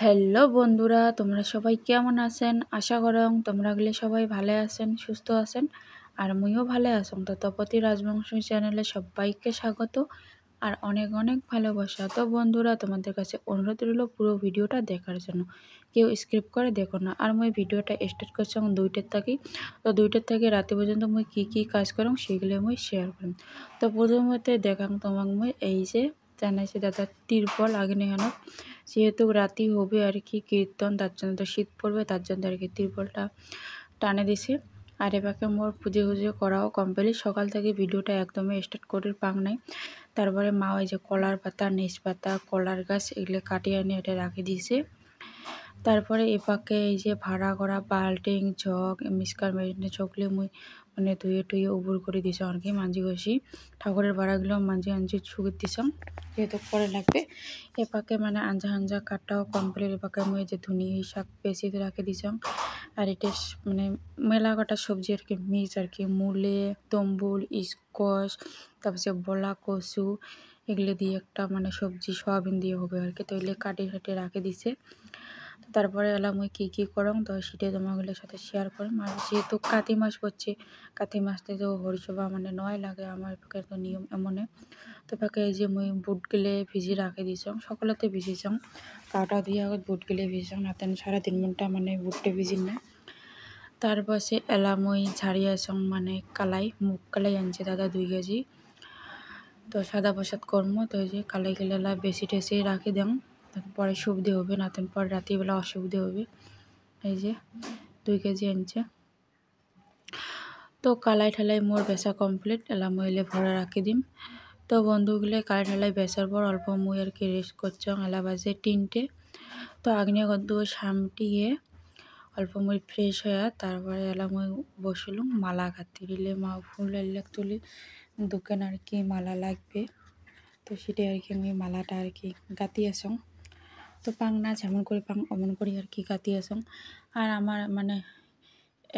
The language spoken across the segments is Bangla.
হ্যালো বন্ধুরা, তোমরা সবাই কেমন আছেন? আশা করং তোমরা গেলে সবাই ভালো আছেন, সুস্থ আছেন। আর মুইও ভালো আছেন। তো তপতি রাজবংশ চ্যানেলে সবাইকে স্বাগত আর অনেক অনেক ভালোবাসা। তো বন্ধুরা, তোমাদের কাছে অনুরোধ রইল পুরো ভিডিওটা দেখার জন্য। কেউ স্ক্রিপ্ট করে দেখো না। আর মুই ভিডিওটা স্টার্ট করছি 2টার থাকি। তো 2টার থেকে রাতে পর্যন্ত মুই কি কাজ করং সেগুলো মুই শেয়ার করম। তো প্রথমতে দেখাং তোমাক মুই এই যে জানাইছে দাদা তিরপল আগ্নেয়ানক, যেহেতু রাতি হবে আর কি কীর্তন, তার জন্য তো শীত পড়বে, তার জন্য আর কি তিরপলটা টানে দিছে। আর এবারে মোর পুজো করাও কমপ্লিট। সকাল থেকে ভিডিওটা একদমই স্টার্ট করে পাং নাই। তারপরে মা ওই যে কলার পাতা, নিচপাতা, কলার গাছ এগুলো কাটিয়ে এনে এটা রাখি দিয়েছে। তারপরে এপাকে এই যে ভাড়া করা বাল্টিং জগ মিসকার মেরিনে চকলে মুই মানে ধুয়ে টুয়ে উবুর করে দিছ আর কি মাঞ্জি ঘষি। ঠাকুরের ভাড়াগুলো মাঞ্জি আঞ্জি ছুগে দিছ, যেহেতু পরে লাগবে। এপাকে মানে আঞ্জা কাটাও কমপ্লিট। এপাকে মুই যে ধুনি শাক পেঁচি রাখে দিছ। আর এটা মানে মেলা কাটা সবজি আর কি মিক্স আর কি, মূলে, তম্বুল, স্কোয়াশ, তারপরে বলা কচু এগুলো দিয়ে একটা মানে সবজি সয়াবিন দিয়ে হবে আর কি। তো এগুলো কাটিয়ে রাখে দিছে। তারপরে এলাম মুই কী করং, তো সেটাই তোমাগুলোর সাথে শেয়ার করম। আর যেহেতু কাতি মাস পড়ছে, কাতি মাসতে তো হরিসভা মানে নয় লাগে আমার পাকে, তো নিয়ম এমনে। তো পাকে এই যে মুই বুট গিলে ভিজি রাখে দিছং, সকালেতে ভিজিছং কাটা দিয়ে আগত বুট গিলে ভিজিছং না, তেন 3.5 ঘন্টা মানে বুটটা ভিজিন না। তারপাশে এলাম মুই ঝাড়িয়েছং মানে কালাই, মুগ কালাই আনছে দাদা 2 কেজি। তো সাদা প্রসাদ কর্ম, তো এই যে কালাই গেলেলা বেশি টেসি রাখি দেন, পরে সুবিধে হবে না, তেন পরে রাত্রিবেলা অসুবিধে হবে। এই যে 2 কেজি আনছে। তো কালাই ঠালাই মোর বেচা কমপ্লিট। এলা মইলে ভরা রাখি দিম। তো বন্ধুগুলো কালাই ঠালাই বেচার পর অল্প মুই আর কি রেস্ট করছং। এলা বাজে 3টে। তো আগ্নেয় গদ্য সামটিয়ে অল্প মুই ফ্রেশ হয়ে তারপরে এলা মুই বসলুম মালা গাঁথতে দিলে মা ফুল এলাক তুলি দোকান আর কি মালা লাগবে। তো সেটাই আর কি আমি মালাটা আর কি গাঁথি আসং। তো পাং না যেমন করে পাং অমন করি আর কি গাঁথি আসং। আর আমার মানে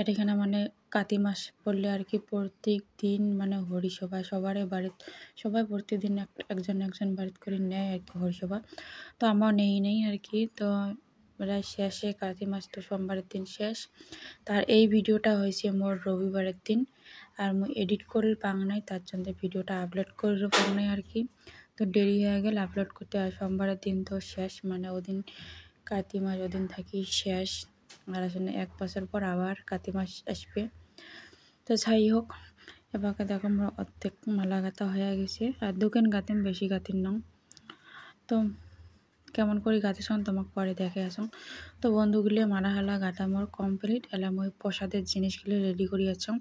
এখানে মানে কাতি মাস পড়লে আর কি প্রত্যেক দিন মানে হরিসভা সবারই বাড়িতে, সবাই প্রতিদিন একজন বাড়িতে করে নেয় আর কি হরিসভা। তো আমার নেই আর কি। তো প্রায় শেষে কাতি মাস, তো সোমবারের দিন শেষ। তার এই ভিডিওটা হয়েছে মোর রবিবারের দিন। আর মুই এডিট করে পাং নাই, তার জন্য ভিডিওটা আপলোড করে পাং নাই আর কি। তো দেরি হয়ে গেল আপলোড করতে। আর সোমবারের দিন তো শেষ, মানে ওদিন কাতি মাস ওদিন থাকি শেষ। আর আসলে 1 বছর পর আবার কাতি মাস আসবে। তো যাই হোক, এবারে দেখো আমরা অর্ধেক মালা গাঁথা হয়ে গেছে। আর দোকান গাঁথেন, বেশি গাঁথেন নং। তো কেমন করে গাঁথেছন তোমাকে পরে দেখে আসুন। তো বন্ধুগুলো মালা হালা গাঁথা মোর কমপ্লিট। এলাম ওই প্রসাদের জিনিসগুলো রেডি করে আছং।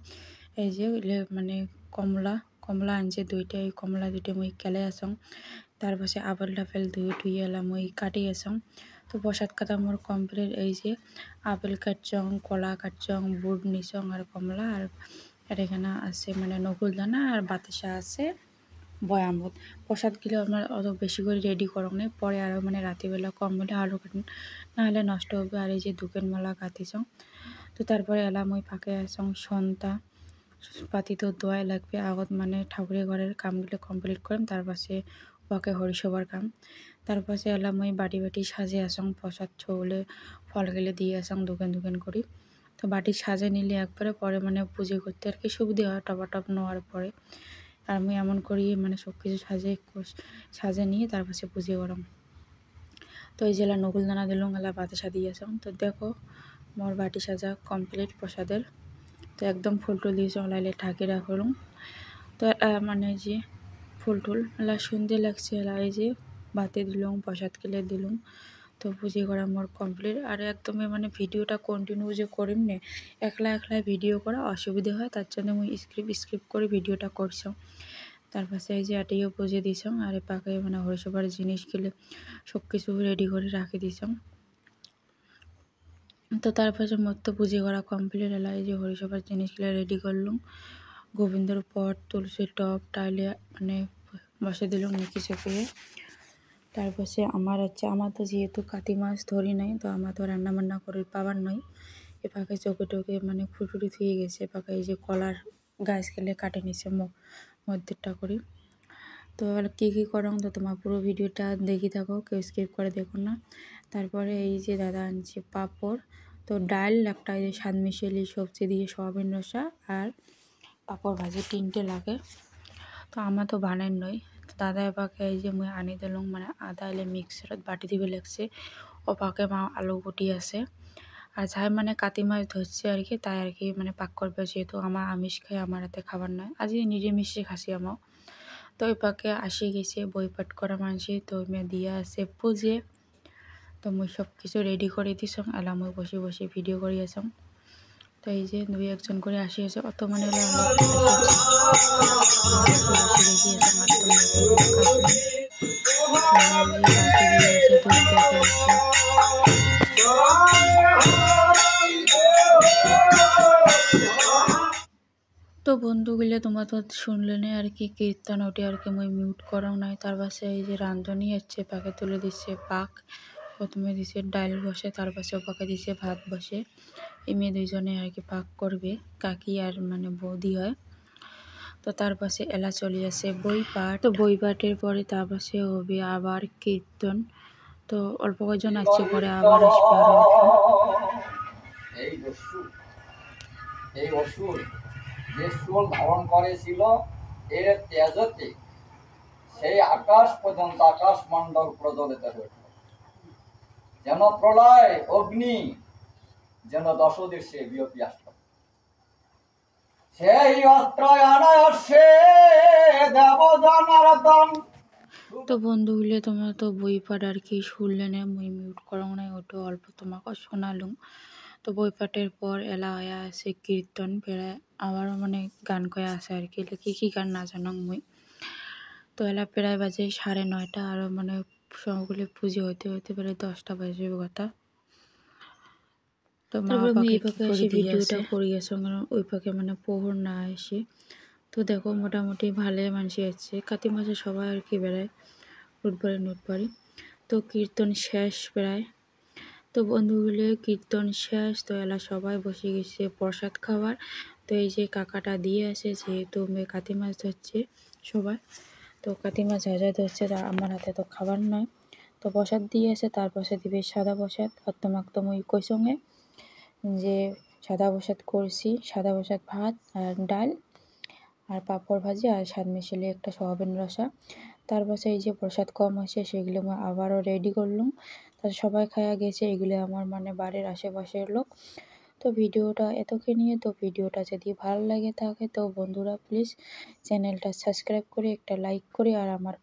এই যে মানে কমলা আনছে 2টা, ওই কমলা 2টা মুই কেলে আসং। তারপাশে আপেল টাপেল ধুয়ে টুয়ে এলাম ওই কাটি আসং। তো প্রসাদ কাটা মোর কমপ্লিট। এই যে আপেল কাটছং, কলা কাটছং, বুট নিছং আর কমলা। আর এখানে আছে মানে নকুলদানা আর বাতাসা আছে বয়ামত। প্রসাদগুলো আমার অত বেশি করে রেডি করং নেই, পরে আরও মানে রাত্রিবেলা কম হলে আরও কাটেন, নাহলে নষ্ট হবে। আর এই যে দোকান মালা কাটিছং। তো তারপরে এলাম ওই ফাঁকে আসং সন্তা পাতি তো দোয়াই লাগবে আগত, মানে ঠাকুরের ঘরের কামগুলো কমপ্লিট করেন, তার পাশে ওকে হরিসভার কাম। তার পাশে এলাম ওই বাটি সাজে আসং, প্রসাদ ছৌলে ফল গেলে দিয়ে আসং দোকান করি। তো বাটি সাজে নিলে একবারে পরে মানে পুজো করতে আর কি সুবিধে হয় টপ নেওয়ার পরে। আর আমি এমন করি মানে সব কিছু সাজে নিয়ে তার পাশে পুজো করম। তো এই জেলা নকুলদানা দিলুম, এলা বাতাসা দিয়ে আসং। তো দেখো মোর বাটি সাজা কমপ্লিট প্রসাদের। তো একদম ফুল টুল দিয়ে চলাইলে ঠাকি রাখলুম। তো মানে যে ফুল টুল এলা সুন্দর লাগছে। এলা এই যে বাতি দিলুম, প্রসাদ কেলে দিলুম। তো পুজো করা মোর কমপ্লিট। আর একদমই মানে ভিডিওটা কন্টিনিউ যে করিম নে, একলা ভিডিও করা অসুবিধা হয়, তার জন্য মুই স্ক্রিপ্ট করে ভিডিওটা করছং। তার পাশে এই যে আটিও পুজো দিছং। আর এ পাকে মানে হরিসভার জিনিস গেলে সব কিছু রেডি করে রাখি দিছং। তো তারপরে মোর তো পুজো করা কমপ্লিট। এলা এই যে হরিসভার জিনিসগুলো রেডি করলুম। গোবিন্দর পট, তুলসীর টব টাইলে মানে বসে দিলুম নিচে চেপিয়ে। তারপরে আমার তো যেহেতু কাতি মাছ ধরি নাই, তো আমার তো রান্না বান্না করে পাবার নয়। এ পাকে চোখে টোকে মানে ফুটুরি থুয়ে গেছে। এ পাকে এই যে কলার গাছ গেলে কাটে নিছে মধ্যেরটা করি। তো কী করং তো তোমার পুরো ভিডিওটা দেখি থাকো, কেউ স্কিপ করে দেখো না। তারপরে এই যে দাদা আনছে পাঁপড়, তো ডাল একটা, এই যে স্বাদ মিশালি সবজি দিয়ে সয়াবিন রসা আর পাঁপড় ভাজি 3টে লাগে। তো আমার তো বানাই নয়, তো দাদা এপাকে এই যে মুই আনি দিলুম, মানে আদা এলে মিক্সারত বাটি দিবে লাগছে। ও পাকে মা আলু কুটি আছে, আর যাই মানে কাতি মাছ ধরছে আর কি, তাই আর কি মানে পাক করবে, যেহেতু আমার আমিষ খাই, আমার হাতে খাবার নয়, আজ নিরামিষে খাসি আমার। তো ওই পাকে আসি গেছে বই পাঠ করা মানসি, তো মেয়ে দিয়া আছে পুজে। তো মুই সব কিছু রেডি করে দিছং, এলা মুই বসে বসে ভিডিও করি আছং। তো এই যে 2-1 করে আসি আছে, অত মানে হলো বসে দেখি আছে মাত্র কাজ নেই। তো বন্ধুগুলো তোমার তো শুনলে না আর কি কীর্তন, ওটি আর কি মুই মিউট করাও নাই। তার পাশে এই যে রাঁধুনি আসছে, পাকে তুলে দিচ্ছে পাক। প্রথমে দিছে ডাল বসে, তার পাশে পাকে দিছে ভাত বসে। এই মেয়ে দুইজনে আর কি পাক করবে, কাকি আর মানে বৌদি হয়। তো তার পাশে এলা চলে আসে বই পাঠ, তো বই পাঠের পরে তার পাশে হবে আবার কীর্তন। তো অল্প কয়েকজন আসছে, পরে আবার আসবে আরো। এই অসুর যে চুল ধারণ করেছিল এর তেজতে সেই আকাশ পর্যন্ত আকাশ মণ্ডল প্রজ্বলিত হয়েছিল, যেন প্রলয় অগ্নি যেন 10 দেশে বিয়পি আসল। সেই অস্ত্রায়ণে দেব জনার্দন। তো বন্ধুগুলো তোমরা তো বই পাঠ আর কি শুনলে না, মুই মিউট করো নাই, ওটা অল্প তোমাকে শোনালুম। তো বই পাঠের পর এলা হয়ে আছে কীর্তন, প্রায় আবারও মানে গান কয়ে আছে আর কি, কী গান না জানো মুই। তো এলা প্রায় বাজে 9:30, আরও মানে সবগুলো পুজো হইতে হইতে প্রায় 10টা বাজবে কথা। তো মা পাকে এই পাকে এসে ভিডিওটা করি গেছে, কারণ ওই পাকে মানে পোহর না এসে। তো দেখো মোটামুটি ভালোই মানুষ আসছে, কাতি মাসে সবাই আর কি বেড়ায় নুটবাড়ি। তো কীর্তন শেষ প্রায়। তো বন্ধুগুলো কীর্তন শেষ, তো এলা সবাই বসে গেছে প্রসাদ খাবার। তো এই যে কাকাটা দিয়ে আসে, যেহেতু কাতি মাছ ধরছে সবাই, তো কাতি মাছ যা ধরছে তা আমার হাতে তো খাবার নয়। তো প্রসাদ দিয়ে আসে, তার পাশে দিবে সাদা প্রসাদ। আর তোমাকে তো মুই কইসঙ্গে যে সাদা প্রসাদ করছি, সাদা প্রসাদ ভাত আর ডাল আর পাঁপড় ভাজি আর স্বাদ মিশালি একটা সয়াবিন রসা। তার পাশে এই যে প্রসাদ কম আছে সেগুলো আমি আবারও রেডি করলাম। তার সবাই খাওয়া গেছে, এগুলো আমার মানে বাড়ির আশেপাশের লোক। তো ভিডিওটা এতকে নিয়ে, তো ভিডিওটা যদি ভালো লাগে থাকে তো বন্ধুরা প্লিজ চ্যানেলটা সাবস্ক্রাইব করে একটা লাইক করে আর আমার